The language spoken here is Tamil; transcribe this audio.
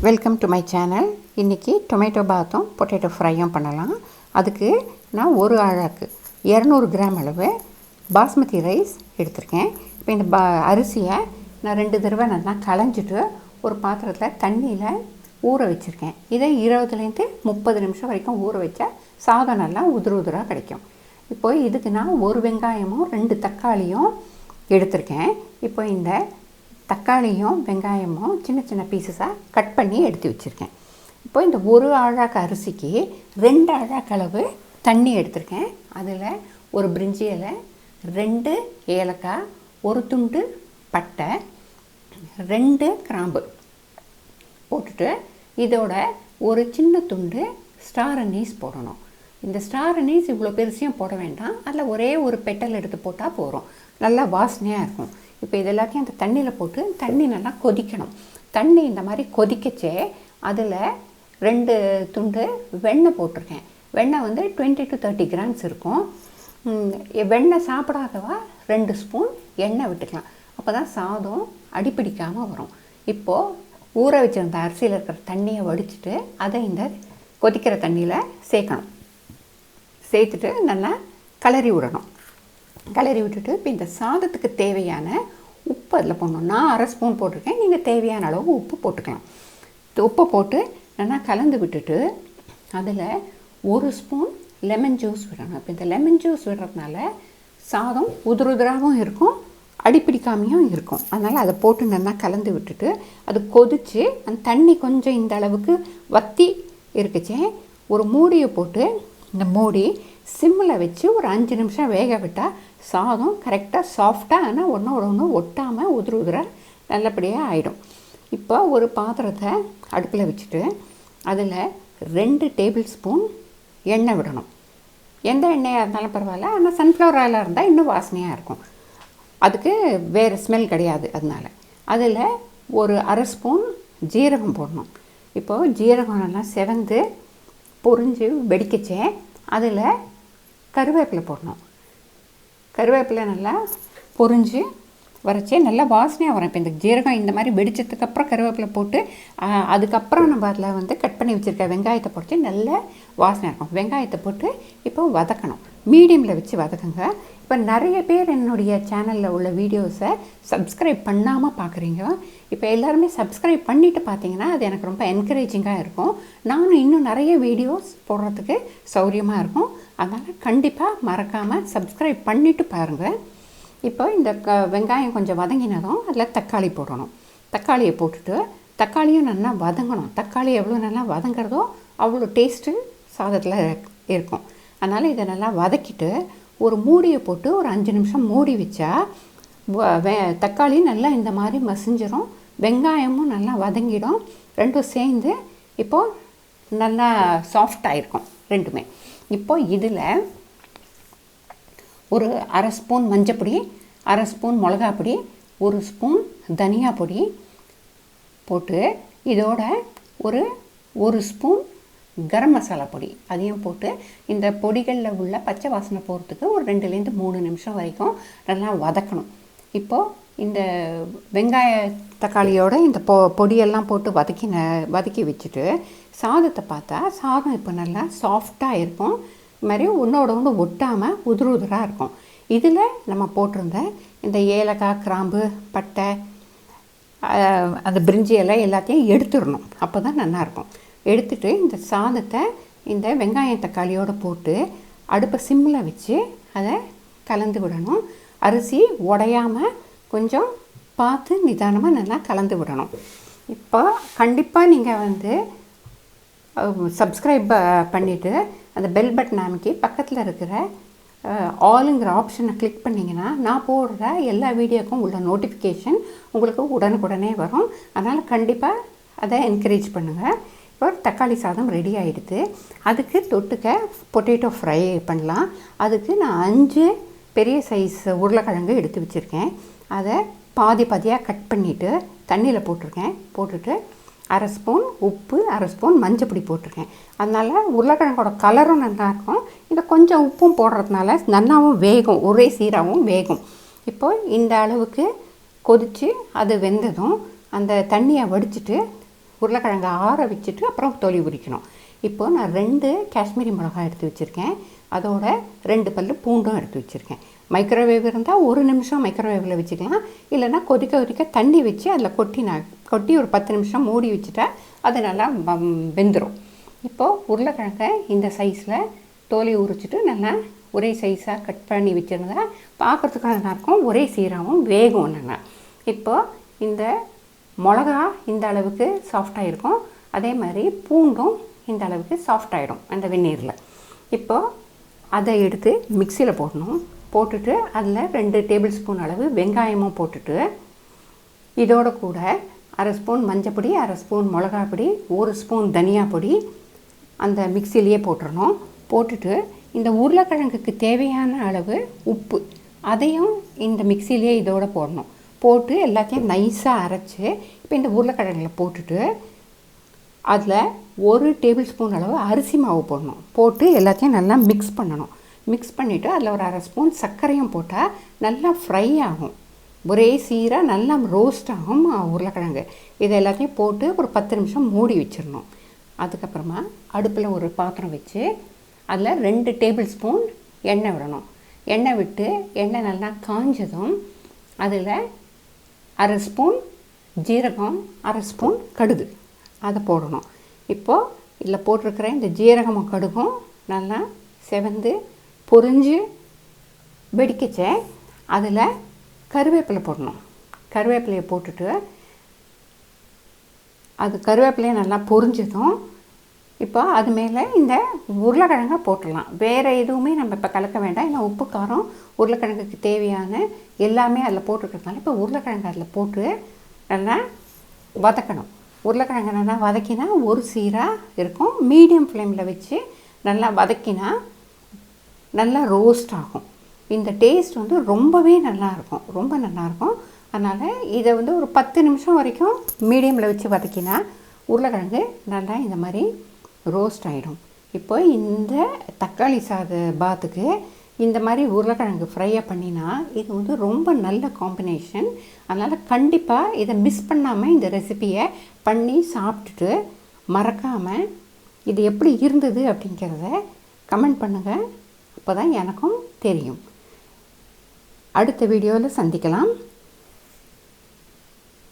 Welcome to my channel. இன்றைக்கி டொமேட்டோ பாத்தும் பொட்டேட்டோ ஃப்ரையும் பண்ணலாம். அதுக்கு நான் ஒரு ஆழாக்கு 200 கிராம் அளவு பாஸ்மதி ரைஸ் எடுத்திருக்கேன். இப்போ இந்த அரிசியை நான் 2 தடவை நல்லா களைஞ்சிட்டு ஒரு பாத்திரத்தில் தண்ணியில் ஊற வச்சுருக்கேன். இதை 20லேருந்து 30 நிமிஷம் வரைக்கும் ஊற வச்சா சாதம் நல்லா உதிராக கிடைக்கும். இப்போ இதுக்கு நான் ஒரு வெங்காயமும் 2 தக்காளியும் எடுத்திருக்கேன். இப்போ இந்த தக்காளியும் வெங்காயமும் சின்ன சின்ன பீசஸாக கட் பண்ணி எடுத்து வச்சுருக்கேன். இப்போ இந்த ஒரு ஆழாக்கு அரிசிக்கு 2 ஆழாக்கு அளவு தண்ணி எடுத்திருக்கேன். அதில் ஒரு பிரிஞ்சி இலை, 2 ஏலக்காய், ஒரு துண்டு பட்டை, 2 கிராம்பு போட்டுட்டு இதோட ஒரு சின்ன துண்டு ஸ்டார் அனீஸ் போடணும். இந்த ஸ்டார் அனீஸ் இவ்வளோ பெருசையும் போட வேண்டாம். அதில் ஒரே ஒரு பெட்டல் எடுத்து போட்டால் போகிறோம். நல்லா வாசனையாக இருக்கும். இப்போ இது எல்லாத்தையும் அந்த தண்ணியில் போட்டு தண்ணி நல்லா கொதிக்கணும். தண்ணி இந்த மாதிரி கொதிக்கச்சே அதில் 2 துண்டு வெண்ணெய் போட்டிருக்கேன். வெண்ணெய் வந்து 20 to 30 கிராம்ஸ் இருக்கும். வெண்ணெய் சாப்பிடாதவா 2 ஸ்பூன் எண்ணெய் விட்டுக்கலாம். அப்போ தான் சாதம் அடிப்பிடிக்காமல் வரும். இப்போது ஊற வச்சுருந்த அரிசியில் இருக்கிற தண்ணியை வடிச்சிட்டு அதை இந்த கொதிக்கிற தண்ணியில் சேர்க்கணும். சேர்த்துட்டு நல்லா கிளறி விடணும். கிளறி விட்டுட்டு இப்போ இந்த சாதத்துக்கு தேவையான உப்பு அதில் போடணும். நான் 1/2 ஸ்பூன் போட்டிருக்கேன். நீங்கள் தேவையான அளவு உப்பு போட்டுக்கலாம். உப்பை போட்டு நல்லா கலந்து விட்டுட்டு அதில் 1 ஸ்பூன் லெமன் ஜூஸ் விடணும். இப்போ இந்த லெமன் ஜூஸ் விடுறதுனால சாதம் உதிராகவும் இருக்கும், அடிப்பிடிக்காமையும் இருக்கும். அதனால் அதை போட்டு நல்லா கலந்து விட்டுட்டு அது கொதித்து அந்த தண்ணி கொஞ்சம் இந்த அளவுக்கு வற்றி இருக்குச்சே ஒரு மூடியை போட்டு இந்த மூடி சிம்மில் வச்சு ஒரு 5 நிமிஷம் வேக விட்டால் சாதம் கரெக்டாக சாஃப்டாக ஆனால் ஒன்றோட ஒன்று ஒட்டாமல் உதிர நல்லபடியாக ஆகிடும். இப்போ ஒரு பாத்திரத்தை அடுப்பில் வச்சுட்டு அதில் 2 டேபிள் ஸ்பூன் எண்ணெய் விடணும். எந்த எண்ணெயாக இருந்தாலும் பரவாயில்ல, ஆனால் சன்ஃப்ளவர் ஆயிலாக இருந்தால் இன்னும் வாசனையாக இருக்கும். அதுக்கு வேறு ஸ்மெல் கிடையாது. அதனால் அதில் ஒரு 1/2 ஸ்பூன் ஜீரகம் போடணும். இப்போது ஜீரகம் நல்லா செவந்து பொரிஞ்சு வெடிக்கச்சே அதில் கருவேப்பிலை போடணும். கருவேப்பிலை நல்லா பொரிஞ்சு வரைச்சே நல்லா வாசனையாக வரும். இப்போ இந்த ஜீரகம் இந்த மாதிரி வெடிச்சதுக்கப்புறம் கருவேப்பிலை போட்டு அதுக்கப்புறம் நம்ம அதில் வந்து கட் பண்ணி வச்சுருக்க வெங்காயத்தை போட்டு நல்ல வாசனையாக இருக்கும். வெங்காயத்தை போட்டு இப்போ வதக்கணும். மீடியமில் வச்சு வதக்குங்க. இப்போ நிறைய பேர் என்னுடைய சேனலில் உள்ள வீடியோஸை சப்ஸ்கிரைப் பண்ணாமல் பார்க்குறீங்க. இப்போ எல்லாருமே சப்ஸ்கிரைப் பண்ணிவிட்டு பார்த்தீங்கன்னா அது எனக்கு ரொம்ப என்கரேஜிங்காக இருக்கும். நானும் இன்னும் நிறைய வீடியோஸ் போடுறதுக்கு சௌரியமாக இருக்கும். அதனால் கண்டிப்பாக மறக்காமல் சப்ஸ்கிரைப் பண்ணிவிட்டு பாருங்கள். இப்போ இந்த வெங்காயம் கொஞ்சம் வதங்கினதும் அதில் தக்காளி போடணும். தக்காளியை போட்டுட்டு தக்காளியும் நல்லா வதங்கணும். தக்காளி எவ்வளோ நல்லா வதங்கிறதோ அவ்வளோ டேஸ்ட்டு சாதத்தில் இருக்கும். அதனால் இதை நல்லா வதக்கிட்டு ஒரு மூடியை போட்டு ஒரு 5 நிமிஷம் மூடி வச்சா தக்காளி நல்லா இந்த மாதிரி மசிஞ்சிடும், வெங்காயமும் நல்லா வதங்கிடும். ரெண்டும் சேர்ந்து இப்போது நல்லா சாஃப்டாக இருக்கும் ரெண்டுமே. இப்போது இதில் ஒரு 1/2 ஸ்பூன் மஞ்சப்பொடி, 1/2 ஸ்பூன் மிளகாப்பொடி, 1 ஸ்பூன் தனியா பொடி போட்டு இதோட ஒரு ஸ்பூன் கரம் மசாலா பொடி அதையும் போட்டு இந்த பொடிகளில் உள்ள பச்சை வாசனை போகிறதுக்கு ஒரு 2லேருந்து 3 நிமிஷம் வரைக்கும் நல்லா வதக்கணும். இப்போது இந்த வெங்காய தக்காளியோட இந்த பொடியெல்லாம் போட்டு வதக்கி வச்சுட்டு சாதத்தை பார்த்தா சாதம் இப்போ நல்லா சாஃப்டாக இருக்கும். இது மாதிரி ஒன்றோட ஒன்று ஒட்டாமல் உதிராக இருக்கும். இதில் நம்ம போட்டிருந்த இந்த ஏலக்காய், கிராம்பு, பட்டை, அந்த பிரிஞ்சி இலை எல்லாத்தையும் எடுத்துடணும். அப்போ தான் நல்லாயிருக்கும். எடுத்துட்டு இந்த சாதத்தை இந்த வெங்காயம் தக்காளியோடு போட்டு அடுப்பை சிம்மில் வச்சு அதை கலந்து விடணும். அரிசி உடையாமல் கொஞ்சம் பார்த்து நிதானமாக நல்லா கலந்து விடணும். இப்போ கண்டிப்பாக நீங்கள் வந்து சப்ஸ்கிரைப் பண்ணிவிட்டு அந்த பெல் பட்டன் அமைக்கி பக்கத்தில் இருக்கிற ஆளுங்கிற ஆப்ஷனை கிளிக் பண்ணிங்கன்னா நான் போடுற எல்லா வீடியோக்கும் உள்ள நோட்டிஃபிகேஷன் உங்களுக்கு உடனுக்குடனே வரும். அதனால் கண்டிப்பாக அதை என்கரேஜ் பண்ணுங்கள். இப்போ தக்காளி சாதம் ரெடி ஆகிடுது. அதுக்கு தொட்டுக்க பொட்டேட்டோ ஃப்ரை பண்ணலாம். அதுக்கு நான் 5 பெரிய சைஸ் உருளைக்கிழங்கு எடுத்து வச்சுருக்கேன். அதை பாதியாக கட் பண்ணிவிட்டு தண்ணியில் போட்டிருக்கேன். போட்டுட்டு 1/2 ஸ்பூன் உப்பு, 1/2 ஸ்பூன் மஞ்சப்பொடி போட்டிருக்கேன். அதனால் உருளைக்கிழங்கோட கலரும் நல்லாயிருக்கும். இந்த கொஞ்சம் உப்பும் போடுறதுனால நல்லாவும் வேகும், ஒரே சீராகவும் வேகும். இப்போது இந்த அளவுக்கு கொதித்து அது வெந்ததும் அந்த தண்ணியை வடிச்சிட்டு உருளைக்கிழங்கை ஆற வச்சுட்டு அப்புறம் தோலி உரிக்கணும். இப்போது நான் 2 காஷ்மீரி மிளகாய் எடுத்து வச்சுருக்கேன். அதோட 2 பல்லு பூண்டும் எடுத்து வச்சுருக்கேன். மைக்ரோவேவ் இருந்தால் 1 நிமிஷம் மைக்ரோவேவில் வச்சுக்கலாம். இல்லைன்னா கொதிக்க தண்ணி வச்சு அதில் கொட்டி ஒரு 10 நிமிஷம் மூடி வச்சுட்டா அது நல்லா வெந்துடும். இப்போது உருளைக்கிழங்கை இந்த சைஸில் தோலி உரிச்சிட்டு நல்லா ஒரே சைஸாக கட் பண்ணி வச்சுருந்தா பார்க்குறதுக்கு நல்லாயிருக்கும், ஒரே சீராகவும் வேகும் நல்லா. இப்போது இந்த மிளகா இந்த அளவுக்கு சாஃப்டாக இருக்கும், அதே மாதிரி பூண்டும் இந்த அளவுக்கு சாஃப்டாகிடும் அந்த வெந்நீரில். இப்போது அதை எடுத்து மிக்சியில் போட்டுட்டு அதில் 2 டேபிள் ஸ்பூன் அளவு வெங்காயமும் போட்டுட்டு இதோட கூட 1/2 ஸ்பூன் மஞ்சப்பொடி, 1/2 ஸ்பூன் மிளகாப்பொடி, 1 ஸ்பூன் தனியா பொடி அந்த மிக்சிலேயே போட்டுடணும். போட்டுட்டு இந்த உருளைக்கிழங்குக்கு தேவையான அளவு உப்பு அதையும் இந்த மிக்சிலேயே இதோட போடணும். போட்டு எல்லாத்தையும் நைஸாக அரைச்சி இப்போ இந்த உருளைக்கிழங்குல போட்டுட்டு அதில் 1 டேபிள் ஸ்பூன் அளவு அரிசி மாவு போடணும். போட்டு எல்லாத்தையும் நல்லா மிக்ஸ் பண்ணணும். மிக்ஸ் பண்ணிவிட்டு அதில் ஒரு 1/2 ஸ்பூன் சர்க்கரையும் போட்டால் நல்லா ஃப்ரை ஆகும், ஒரே சீராக நல்லா ரோஸ்ட் ஆகும் உருளைக்கிழங்கு. இதை எல்லாத்தையும் போட்டு ஒரு 10 நிமிஷம் மூடி வச்சிடணும். அதுக்கப்புறமா அடுப்பில் ஒரு பாத்திரம் வச்சு அதில் 2 டேபிள் ஸ்பூன் எண்ணெய் விடணும். எண்ணெய் விட்டு எண்ணெய் நல்லா காஞ்சதும் அதில் 1/2 ஸ்பூன் ஜீரகம், 1/2 ஸ்பூன் கடுகு அதை போடணும். இப்போது இதில் போட்டிருக்கிற இந்த ஜீரகமும் கடுகும் நல்லா செவந்து பொரிஞ்சு வெடிக்கச்ச அதில் கருவேப்பிலை போடணும். கருவேப்பிலையை போட்டுட்டு அது கருவேப்பிலையை நல்லா பொரிஞ்சதும் இப்போ அது மேலே இந்த உருளைக்கிழங்கை போட்டுடலாம். வேறு எதுவுமே நம்ம இப்போ கலக்க வேண்டாம். ஏன்னா உப்பு காரம் உருளைக்கிழங்குக்கு தேவையான எல்லாமே அதில் போட்டுருக்கிறதுனால இப்போ உருளைக்கிழங்கு அதில் போட்டு நல்லா வதக்கணும். உருளைக்கிழங்கு நல்லா வதக்கினா ஒரு சீராக இருக்கும். மீடியம் ஃப்ளேமில் வச்சு நல்லா வதக்கினா நல்லா ரோஸ்ட் ஆகும். இந்த டேஸ்ட் ரொம்பவே நல்லாயிருக்கும், ரொம்ப நல்லாயிருக்கும். அதனால் இதை ஒரு 10 நிமிஷம் வரைக்கும் மீடியமில் வச்சு வதக்கினா உருளைக்கிழங்கு நல்லா இந்த மாதிரி ரோஸ்ட் ஆகிடும். இப்போ இந்த தக்காளி சாத பாத்துக்கு இந்த மாதிரி உருளைக்கிழங்கு ஃப்ரையை பண்ணினா இது ரொம்ப நல்ல காம்பினேஷன். அதனால் கண்டிப்பாக இதை மிஸ் பண்ணாமல் இந்த ரெசிபியை பண்ணி சாப்பிட்டுட்டு மறக்காமல் இது எப்படி இருந்தது அப்படிங்கிறத கமெண்ட் பண்ணுங்கள். அப்போ தான் எனக்கும் தெரியும். அடுத்த வீடியோவில் சந்திக்கலாம்.